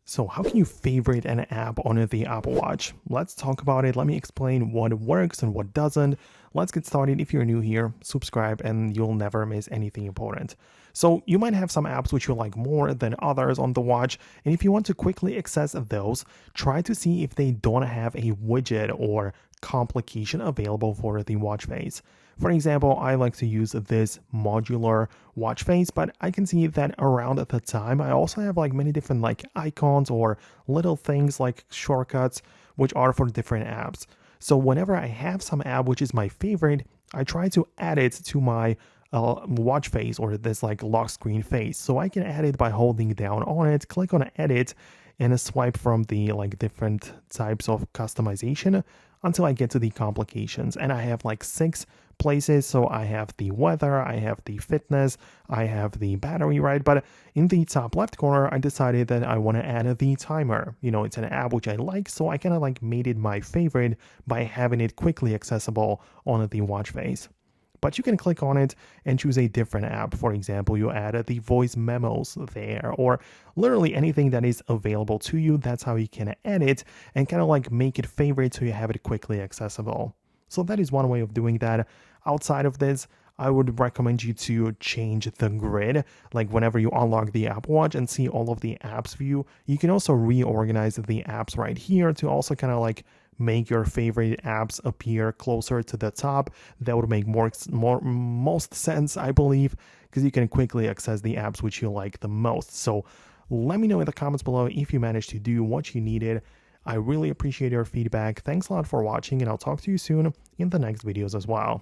So how can you favorite an app on the Apple Watch? Let's talk about it. Let me explain what works and what doesn't. Let's get started. If you're new here, subscribe and you'll never miss anything important. So you might have some apps which you like more than others on the watch, and if you want to quickly access those, try to see if they don't have a widget or complication available for the watch face. For example, I like to use this modular watch face, but I can see that around at the time I also have like many different like icons or little things like shortcuts which are for different apps. So whenever I have some app which is my favorite, I try to add it to my watch face or this like lock screen face. So I can add it by holding down on it, click on edit, and swipe from the like different types of customization until I get to the complications. And I have like 6 places. So I have the weather, I have the fitness, I have the battery, right? But in the top left corner, I decided that I want to add the timer. It's an app which I like, so I kind of like made it my favorite by having it quickly accessible on the watch face. But you can click on it and choose a different app. For example, you add the voice memos there, or literally anything that is available to you. That's how you can add it and kind of like make it favorite so you have it quickly accessible. So that is one way of doing that. Outside of this, I would recommend you to change the grid. Like whenever you unlock the Apple Watch and see all of the apps view, you can also reorganize the apps right here to also kind of like make your favorite apps appear closer to the top. That would make most sense, I believe, because you can quickly access the apps which you like the most. So let me know in the comments below if you managed to do what you needed. I really appreciate your feedback. Thanks a lot for watching, and I'll talk to you soon in the next videos as well.